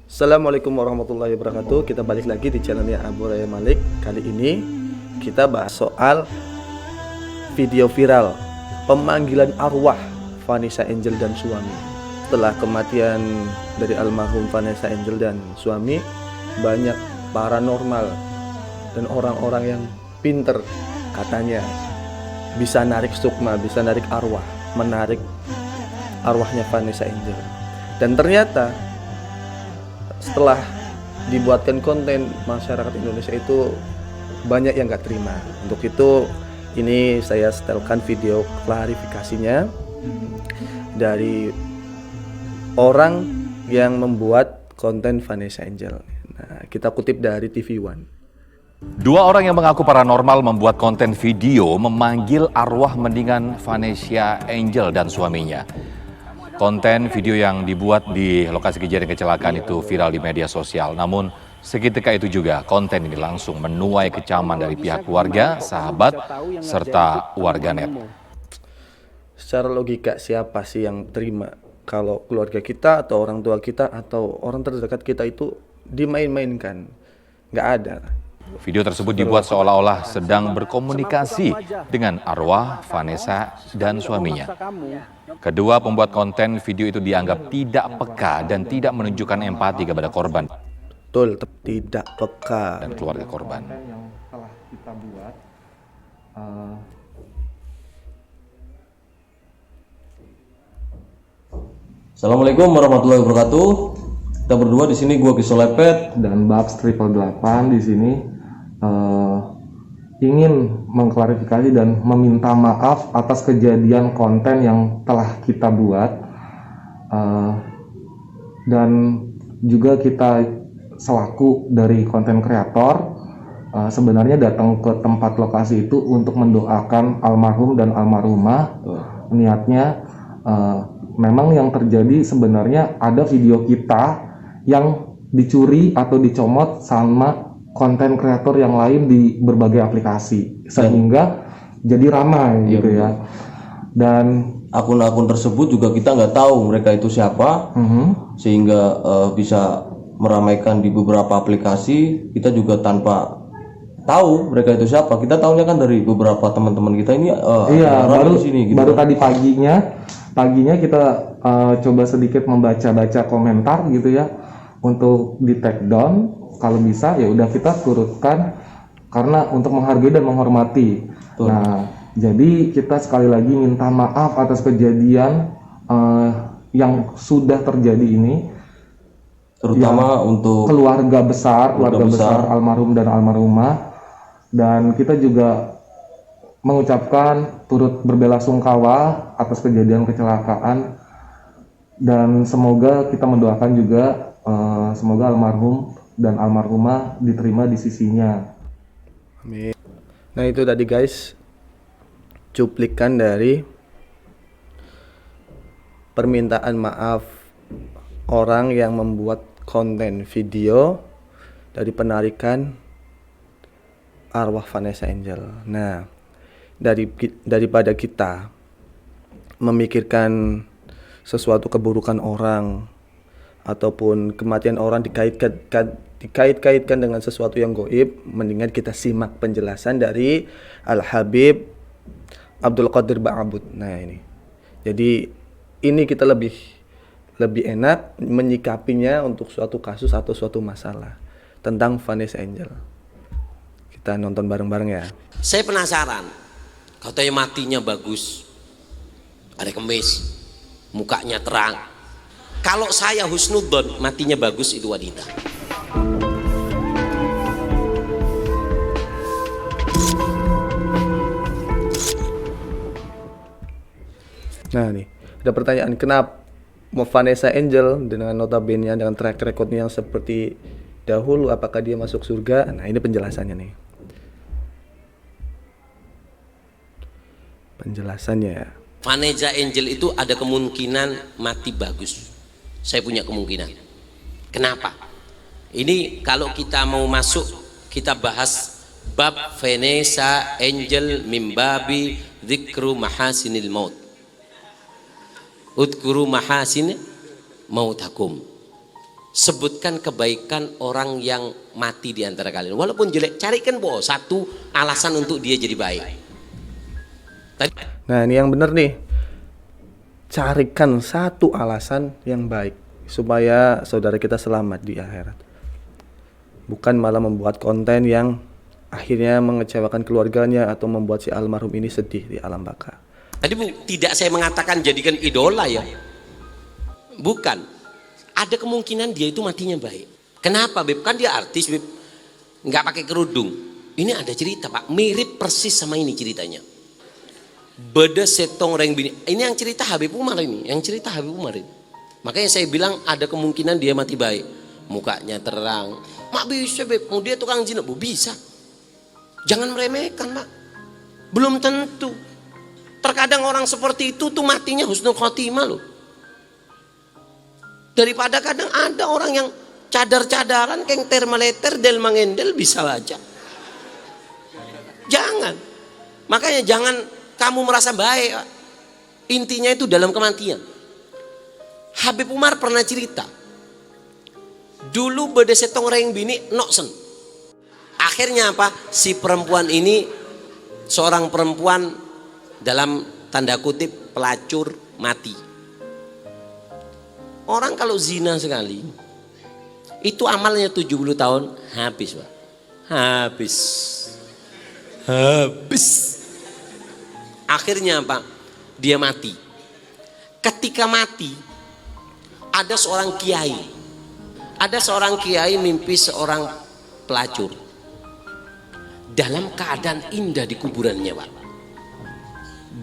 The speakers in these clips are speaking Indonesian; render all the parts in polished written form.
Assalamualaikum warahmatullahi wabarakatuh. Kita balik lagi di channelnya Abu Raya Malik. Kali ini kita bahas soal video viral pemanggilan arwah Vanessa Angel dan suami. Setelah kematian dari almarhum Vanessa Angel dan suami, banyak paranormal dan orang-orang yang pinter katanya bisa narik sukma, bisa narik arwah, menarik arwahnya Vanessa Angel. Dan ternyata setelah dibuatkan konten, masyarakat Indonesia itu banyak yang gak terima. Untuk itu ini saya setelkan video klarifikasinya dari orang yang membuat konten Vanessa Angel. Nah, kita kutip dari TV One. Dua orang yang mengaku paranormal membuat konten video memanggil arwah mendiang Vanessa Angel dan suaminya. Konten video yang dibuat di lokasi kejadian kecelakaan itu viral di media sosial. Namun seketika itu juga konten ini langsung menuai kecaman dari pihak keluarga, sahabat, serta warganet. Secara logika siapa sih yang terima kalau keluarga kita atau orang tua kita atau orang terdekat kita itu dimain-mainkan? Nggak ada. Video tersebut dibuat seolah-olah sedang berkomunikasi dengan arwah Vanessa dan suaminya. Kedua pembuat konten video itu dianggap tidak peka dan tidak menunjukkan empati kepada korban. Betul, tidak peka Dan keluarga korban. Yang telah kita buat, Assalamualaikum warahmatullahi wabarakatuh. Kita berdua di sini, gua Kisolepet dan Babs 888 di sini ingin mengklarifikasi dan meminta maaf atas kejadian konten yang telah kita buat, dan juga kita selaku dari konten kreator sebenarnya datang ke tempat lokasi itu untuk mendoakan almarhum dan almarhumah. Niatnya memang yang terjadi sebenarnya ada video kita yang dicuri atau dicomot sama konten kreator yang lain di berbagai aplikasi sehingga jadi ramai gitu ya. Dan akun-akun tersebut juga kita nggak tahu mereka itu siapa, sehingga bisa meramaikan di beberapa aplikasi. Kita juga tanpa tahu mereka itu siapa. Kita tahunya kan dari beberapa teman-teman kita ini. iya, baru di sini, gitu. baru tadi paginya kita coba sedikit membaca-baca komentar gitu ya untuk di take down. Kalau bisa ya udah kita turutkan karena untuk menghargai dan menghormati. Betul. Nah, jadi kita sekali lagi minta maaf atas kejadian yang sudah terjadi ini, Terutama untuk keluarga besar almarhum dan almarhumah. Dan kita juga mengucapkan turut berbelasungkawa atas kejadian kecelakaan, dan semoga kita mendoakan juga semoga almarhum dan almarhumah diterima di sisinya. Amin. Nah, itu tadi guys cuplikan dari permintaan maaf orang yang membuat konten video dari penarikan arwah Vanessa Angel. Nah, daripada kita memikirkan sesuatu keburukan orang ataupun kematian orang dikait-kaitkan dengan sesuatu yang goib, mendingan kita simak penjelasan dari Al-Habib Abdul Qadir Ba'abud. Nah, ini. Jadi ini kita lebih enak menyikapinya untuk suatu kasus atau suatu masalah tentang Vanessa Angel. Kita nonton bareng-bareng ya. Saya penasaran, katanya matinya bagus, ada kemis, mukanya terang. Kalau saya husnudzon, matinya bagus itu wanita. Nah nih, ada pertanyaan, kenapa Vanessa Angel dengan notabene dengan track recordnya yang seperti dahulu, apakah dia masuk surga? Nah, ini penjelasannya nih. Penjelasannya ya. Vanessa Angel itu ada kemungkinan mati bagus. Saya punya kemungkinan. Kenapa? Ini kalau kita mau masuk, kita bahas bab Vanessa Angel mimbabi dzikru mahasinil maut. Udkuru mahasin mautakum. sebutkan kebaikan orang yang mati di antara kalian. Walaupun jelek, carikan satu alasan untuk dia jadi baik. Nah, ini yang benar nih. Carikan satu alasan yang baik supaya saudara kita selamat di akhirat. Bukan malah membuat konten yang akhirnya mengecewakan keluarganya atau membuat si almarhum ini sedih di alam baka. Tadi tidak saya mengatakan jadikan idola ya. Bukan. Ada kemungkinan dia itu matinya baik. Kenapa, Beb? Kan dia artis, Beb. Nggak pakai kerudung. Ini ada cerita, Pak. Mirip persis sama ini ceritanya. Beda setong reng bini. Ini yang cerita Habib Umar ini. Yang cerita Habib Umar ini. Makanya saya bilang ada kemungkinan dia mati baik. Mukanya terang. Mak bisa, Beb. Mau dia tukang zina. Bisa. Jangan meremehkan, Mak. Belum tentu. Terkadang orang seperti itu tuh matinya husnul khotimah loh. Daripada kadang ada orang yang cadar-cadaran keng termaleter del mangendel bisa aja. Jangan. Makanya jangan kamu merasa baik. Intinya itu dalam kematian. Habib Umar pernah cerita. Dulu bede setong reng bini noksen. Akhirnya apa? Si perempuan ini seorang perempuan dalam tanda kutip pelacur mati. Orang kalau zina sekali itu amalnya 70 tahun habis, Pak. Habis. Akhirnya apa? Dia mati. Ketika mati ada seorang kiai. Ada seorang kiai mimpi seorang pelacur dalam keadaan indah di kuburannya,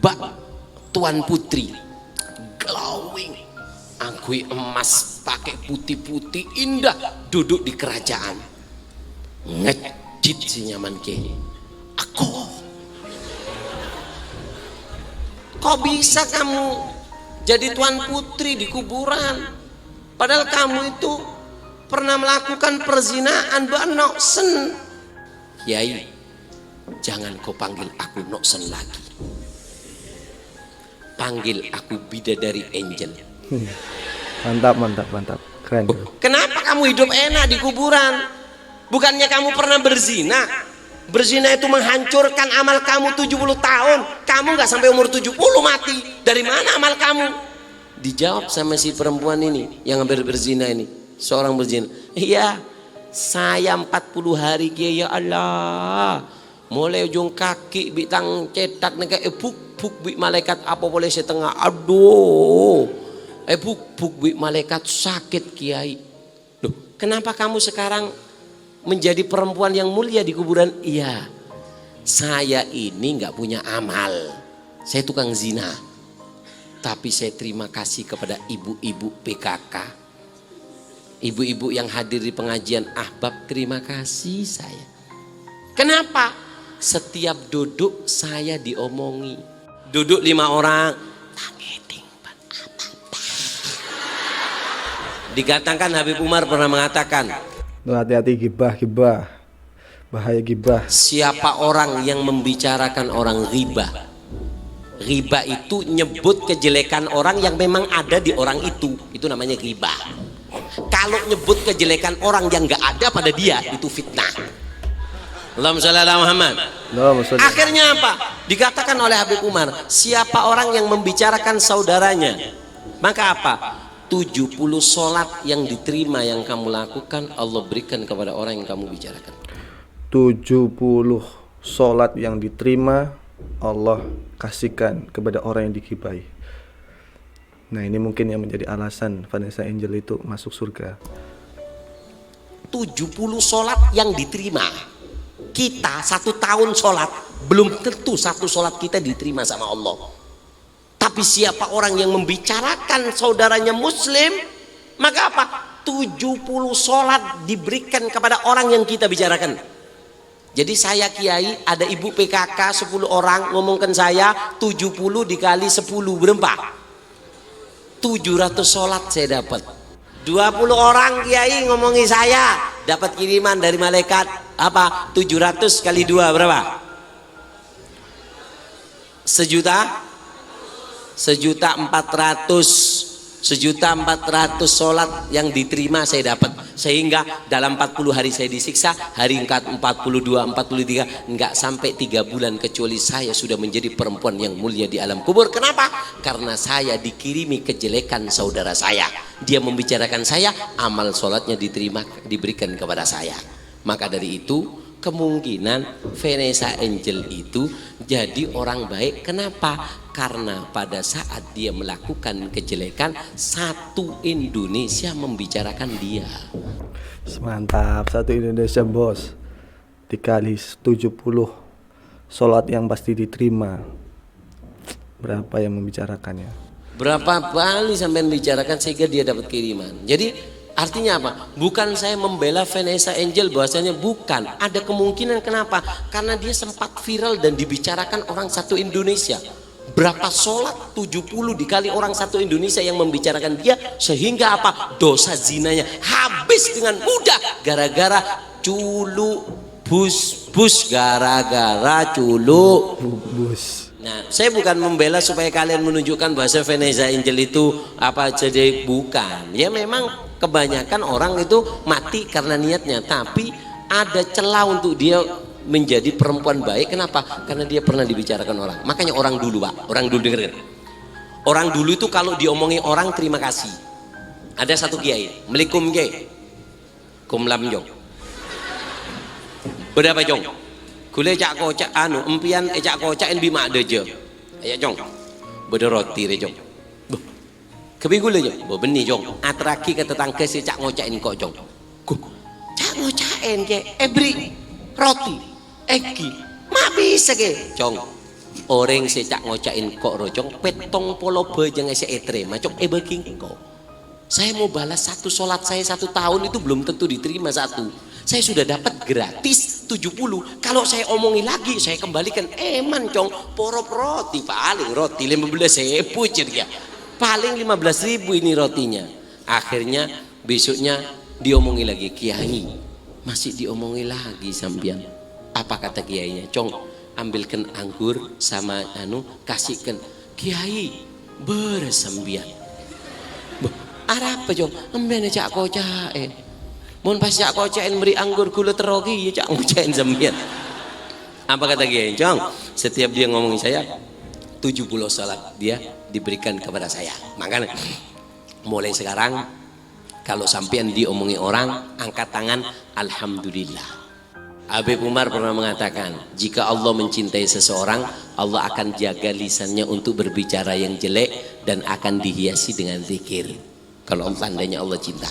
Pak. Tuan Putri glowing, angkui emas pakai putih-putih indah duduk di kerajaan. Ngejit si nyaman kiai. Kok bisa kamu jadi Tuan Putri di kuburan? Padahal kamu itu pernah melakukan perzinaan, Noksen. Kiai, jangan kau panggil aku Noksen lagi. Panggil aku bidadari angel. Mantap. Keren. Kenapa kamu hidup enak di kuburan? Bukannya kamu pernah berzina? Berzina itu menghancurkan amal kamu 70 tahun. Kamu gak sampai umur 70 mati. Dari mana amal kamu? Dijawab sama si perempuan ini yang hampir berzina ini. Seorang berzina. Iya, saya 40 hari kia, ya Allah. Mulai ujung kaki bitang cetak nega buk bi malaikat apa boleh setengah. Aduh. Buk bi malaikat sakit kiai. Loh, kenapa kamu sekarang menjadi perempuan yang mulia di kuburan? Iya, saya ini nggak punya amal, saya tukang zina, tapi saya terima kasih kepada ibu-ibu PKK, ibu-ibu yang hadir di pengajian ahbab, terima kasih saya. Kenapa? Setiap duduk saya diomongi, duduk 5 orang, dikatakan Habib Umar pernah mengatakan, hati-hati gibah, bahaya gibah. siapa orang yang membicarakan orang riba? Riba itu nyebut kejelekan orang yang memang ada di orang itu namanya riba. Kalau nyebut kejelekan orang yang gak ada pada dia, itu fitnah. Allahumma shalli ala Muhammad. Akhirnya apa? Dikatakan oleh Habib Umar, siapa orang yang membicarakan saudaranya, maka apa? 70 sholat yang diterima yang kamu lakukan, Allah berikan kepada orang yang kamu bicarakan. 70 sholat yang diterima Allah kasihkan kepada orang yang digibai. Nah, ini mungkin yang menjadi alasan Vanessa Angel itu masuk surga. 70 sholat yang diterima. Kita 1 tahun sholat, belum tentu 1 sholat kita diterima sama Allah. Tapi siapa orang yang membicarakan saudaranya muslim, maka apa? 70 sholat diberikan kepada orang yang kita bicarakan. Jadi saya kiai, ada ibu PKK 10 orang ngomongkan saya, 70 dikali 10 berapa? 700 sholat saya dapat. 20 orang kiai ngomongi saya, dapat kiriman dari malaikat apa? 700 kali 2 berapa? 1.400.000. 1.400.000 sholat yang diterima saya dapat, sehingga dalam 40 hari saya disiksa, hari 42, 43 enggak sampai 3 bulan kecuali saya sudah menjadi perempuan yang mulia di alam kubur. Kenapa? Karena saya dikirimi kejelekan saudara saya, dia membicarakan saya, amal sholatnya diterima, diberikan kepada saya. Maka dari itu kemungkinan Vanessa Angel itu jadi orang baik. Kenapa? Karena pada saat dia melakukan kejelekan, satu Indonesia membicarakan dia. Mantap, satu Indonesia bos. Dikali 70 sholat yang pasti diterima. Berapa yang membicarakannya? Berapa kali sampai membicarakan sehingga dia dapat kiriman. Jadi artinya apa? Bukan saya membela Vanessa Angel, bahwasanya bukan. Ada kemungkinan, kenapa? Karena dia sempat viral dan dibicarakan orang satu Indonesia. Berapa sholat 70 dikali orang satu Indonesia yang membicarakan dia, sehingga apa? Dosa zinanya habis dengan mudah gara-gara culu bus gara-gara culu Bus. Nah, saya bukan membela supaya kalian menunjukkan bahasa Vanessa Angel itu apa jadi, bukan. Ya memang kebanyakan orang itu mati karena niatnya, tapi ada celah untuk dia menjadi perempuan baik. Kenapa? Karena dia pernah dibicarakan orang. Makanya orang dulu, Pak, orang dulu dengerin. Orang dulu itu kalau diomongi orang terima kasih. Ada satu kiai, Melikum kiai, kumlam jong. Berapa jong? Kule cak kocak anu empian cak kocak en bima ada je. Ayak jong. Beda roti re jong. Boh. Kebi gule jong. Boh benih jong. Atraki ke tetangga si cak ngocakin kok jong. Ku cak ngocakin ke ebri roti. Egi, mak bisa ke, cong. Orang secak ngocain kok rojong, petong polo bejeng ese etre, macok ebeking kok. Saya mau balas satu sholat saya 1 tahun itu belum tentu diterima satu. Saya sudah dapat gratis 70. Kalau saya omongi lagi, saya kembalikan. Man cong, porop roti paling roti 15.000 ceria. Paling 15.000 ini rotinya. Akhirnya besoknya diomongi lagi, kiai masih diomongi lagi sambian. Apa kata kiainya? Cong, ambilkan anggur sama anu, kasihkan. Kiai bersembian. Arah apa cong? Ambil cak kocain. Mun pas cak kocain beri anggur gula terogi, ya cak kocain sembian. Apa kata kiai? Cong, setiap dia ngomongin saya 70 salat dia diberikan kepada saya. Makanya mulai sekarang kalau sampean diomongi orang, angkat tangan, alhamdulillah. Habib Umar pernah mengatakan, jika Allah mencintai seseorang, Allah akan jaga lisannya untuk berbicara yang jelek dan akan dihiasi dengan zikir. Kalau tandanya Allah cinta.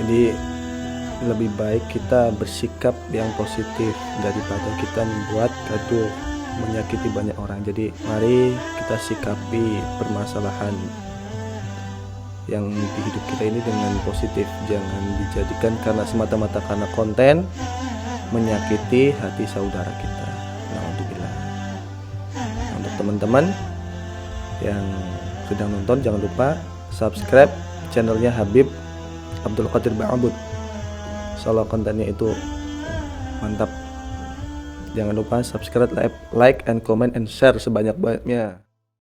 Jadi lebih baik kita bersikap yang positif daripada kita membuat gaduh, menyakiti banyak orang. Jadi mari kita sikapi permasalahan yang di hidup kita ini dengan positif. Jangan dijadikan karena semata-mata karena konten menyakiti hati saudara kita. Alhamdulillah. Untuk teman-teman yang sedang nonton, jangan lupa subscribe channelnya Habib Abdul Qadir Ba'abud. Soalnya kontennya itu mantap. Jangan lupa subscribe, like, and comment, and share sebanyak-banyaknya.